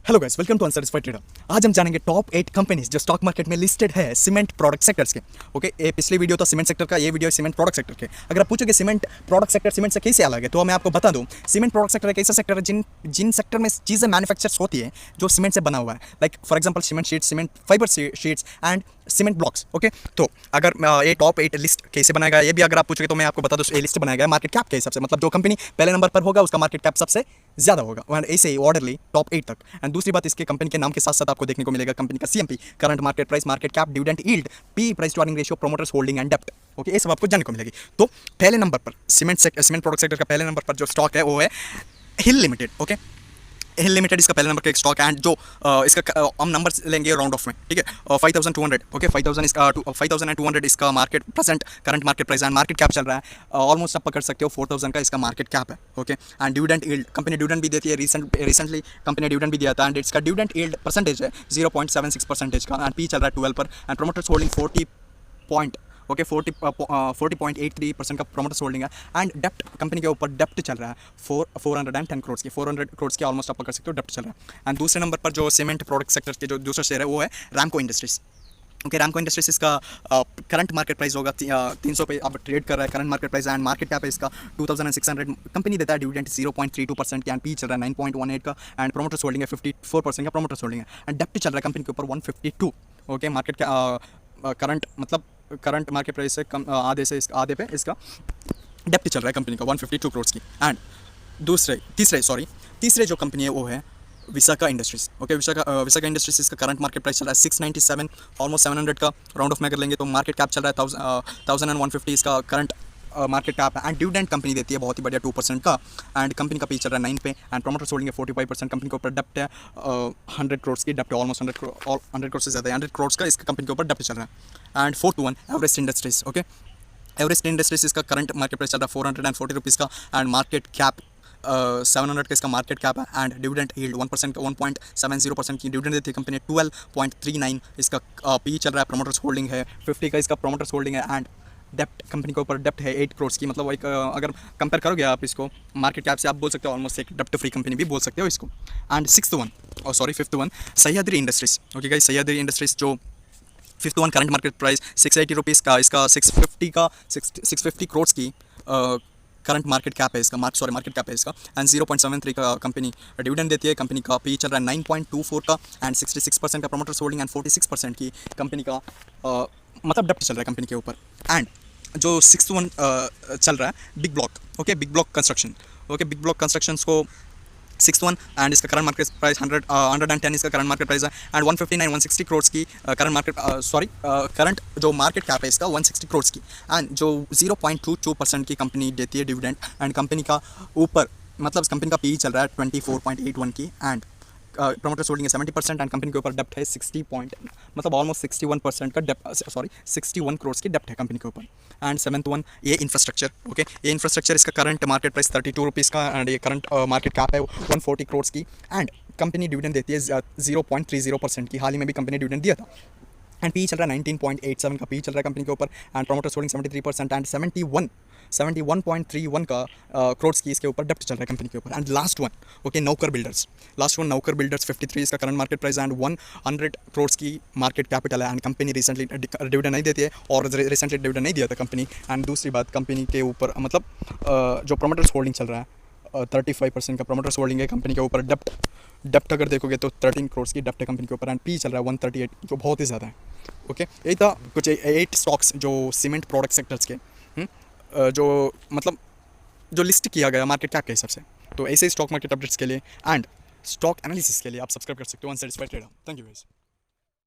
Hello guys, welcome to unsatisfied trader. आज हम जानेंगे टॉप 8 कंपनीज जो स्टॉक मार्केट में लिस्टेड है सीमेंट प्रोडक्ट सेक्टर्स के। ओके, ये पिछली वीडियो तो सीमेंट सेक्टर का, ये वीडियो सीमेंट प्रोडक्ट सेक्टर के। अगर आप पूछोगे सीमेंट प्रोडक्ट सेक्टर सीमेंट से कैसे अलग है, तो मैं आपको बता दूं, सीमेंट प्रोडक्ट सेक्टर एक ऐसा सेक्टर है जिन सेक्टर में चीज़ें मैन्युफैक्चर्स होती है जो सीमेंट से बना हुआ है। Like for example cement sheets, cement fibre sheets and cement blocks. Okay, तो अगर ये टॉप 8 लिस्ट कैसे बनाएगा, ये भी अगर आप पूछोगे तो मैं आपको बता दूं, ये लिस्ट बनाया गया मार्केट कैप के हिसाब से। मतलब जो कंपनी पहले नंबर पर होगा उसका मार्केट कैप सबसे ज़्यादा होगा, और ऐसे ही ऑर्डरली टॉप 8 तक। एंड दूसरी बात, इसके कंपनी के नाम के साथ साथ आपको देखने को मिलेगा कंपनी का CMP, current market price, market cap, dividend yield, P price to earning ratio, promoters holding and डेप्ट। ओके, ये सब आपको जानने को मिलेगी। तो पहले नंबर पर सीमेंट प्रोडक्ट सेक्टर का पहले नंबर पर जो स्टॉक है वो है हिल लिमिटेड। ओके, हिल लिमिटेड इसका पहले नंबर का एक स्टॉक है, एंड जो इसका हम नंबर लेंगे राउंड ऑफ में, ठीक है। 5200, ओके, 5200 इसका market present current market price and market cap चल रहा है। ऑलमोस्ट आप पकड़ सकते हो 4000 का इसका मार्केट कैप है। Okay, and dividend yield, company dividend भी देती है, रिसेंटली कंपनी डिविडेंड भी दिया था, एंड इसका डिविडेंड यील्ड परसेंटेज है 0.76% का, एंड पी चल रहा है 12 पर, एंड प्रोमोटर्स होल्डिंग 40.83% का प्रोमोटर्स होल्डिंग है। एंड डेप्ट, कंपनी के ऊपर डेप्ट चल रहा है 410 करोड़ की, 400 करोड़ की ऑलमोस्ट आप कर सकते हो डेप्ट चल रहा है। एंड दूसरे नंबर पर जो सीमेंट प्रोडक्ट सेक्टर के जो दूसरा शेयर है वो है Ramco industries. Okay, Ramco industries इसका करंट मार्केट प्राइस होगा 300 पे अब ट्रेड कर रहा है current market price, and market cap है इसका 2600। कंपनी देता है डिविडेंड 0.32% का, एंड पी चल रहा है 9.18 का, एंड प्रोमोटर्स होल्डिंग है 54% का प्रोमोटर्स होल्डिंग है, एंड डेप्ट चल रहा है कंपनी के ऊपर 152। ओके, मार्केट का करंट मतलब करंट मार्केट प्राइस से कम आधे पे इसका डेप्ट चल रहा है कंपनी का 152 करोड़ की। एंड तीसरे जो कंपनी है वो है Vishakha industries. Okay, Vishakha industries इसका करंट मार्केट प्राइस चल रहा है 697, ऑलमोस्ट 700 का राउंड ऑफ में कर लेंगे तो मार्केट कैप चल रहा है 1150 इसका करंट मार्केट कैप है, एंड डिविडेंड कंपनी देती है बहुत ही बढ़िया 2% का, एंड कंपनी का पी चल रहा है 9 पे, एंड प्रोमोटर्स होल्डिंग है 45%। कंपनी के ऊपर डेप्ट है 100 करोड़ की डेप्ट है, ऑलमोस्ट 100 करोड़ से ज़्यादा 100 करोड़ का इसका कंपनी के ऊपर डेप्ट चल रहा है। And 4 to 1 Everest industries. Okay, Everest industries इसका करंट मार्केट प्राइस चल रहा है 440 रुपीज़ का, एंड मार्केट कैप 700 का इसका मार्केट कैप है, एंड डिविडेंड यील्ड 1% 1.70% की डिविडेंड देती है कंपनी, 12.39 इसका पी चल रहा है, प्रोमोटर्स होल्डिंग है 50 का इसका प्रोमोटर्स होल्डिंग है, एंड डेप्ट, कंपनी के ऊपर डेप्ट है 8 करोड़ की। मतलब एक अगर कंपेयर करोगे आप इसको मार्केट कैप से, आप बोल सकते हो ऑलमोस्ट एक डेप्ट फ्री कंपनी भी बोल सकते हो इसको। And fifth one Sahyadri industries. Okay guys, Sahyadri industries जो 5th one current market price 680 rupees का, इसका 650 करोड़ की करंट मार्केट कैप है इसका, मार्केट कैप है इसका, एंड 0.73 का कंपनी डिविडेंड देती है। कंपनी का पी चल रहा है 9.24 का, एंड 66% का प्रोमोटर्स होल्डिंग, एंड 46% की कंपनी का मतलब डेप्ट चल रहा है कंपनी के ऊपर। एंड जो 6th वन चल रहा है big block. Okay, big block construction. Okay, big block constructions को 6th वन, एंड इसका करंट मार्केट प्राइस 110 इसका करंट मार्केट प्राइस है, एंड 159-160 करोड़ की करंट जो मार्केट कैप है इसका 160 करोड़ की, एंड जो 0.22% की कंपनी देती है डिविडेंड, एंड कंपनी का ऊपर मतलब कंपनी का पी चल रहा है 24.81 की, एंड प्रोमोटर्स होल्डिंग है 70%, एंड कंपनी के ऊपर डेप्ट है 60 ऑलमोस्ट 61% का डेप्ट 61 करोड़ की डेप्ट है कंपनी के ऊपर। एंड 7th वन ये इंफ्रास्ट्रक्चर। ओके, ये इंफ्रास्ट्रक्चर इसका करंट मार्केट प्राइस 32 रुपीज़ का, एंड ये करंट मार्केट कैप है 140 करोड़ की, एंड कंपनी डिविडेंड देती है 0.30% की। हाल ही में भी कंपनी डिविडेंड दिया था, एंड पी चल रहा है 19.87 का पी चल रहा है कंपनी के ऊपर, एंड प्रोमोटर्स होल्डिंग 73%, एंड 71.31 का करोड़ की इसके ऊपर डेप्ट चल रहा है कंपनी के ऊपर। एंड लास्ट वन, ओके, नौकर बिल्डर्स। 53 इसका current market price, and 100 crore की मार्केट कैपिटल है, एंड कंपनी रिसेंटली डिविडेंड नहीं देती है, और रिसेंटली डिविडेंड नहीं दिया था कंपनी। एंड दूसरी बात, कंपनी के ऊपर मतलब जो प्रोमोटर्स होल्डिंग चल रहा है 35% का प्रोमोटर्स होल्डिंग है कंपनी के ऊपर। डेप्ट अगर देखोगे तो 13 करोड़ की डेप्ट है कंपनी के ऊपर, एंड पी चल रहा है 138, जो बहुत ही ज़्यादा है। ओके, यही था कुछ 8 स्टॉक्स जो सीमेंट प्रोडक्ट सेक्टर्स के जो मतलब जो लिस्ट किया गया मार्केट कैप के हिसाब से। तो ऐसे ही स्टॉक मार्केट अपडेट्स के लिए एंड स्टॉक एनालिसिस के लिए आप सब्सक्राइब कर सकते हो unsatisfied trader. Thank you guys.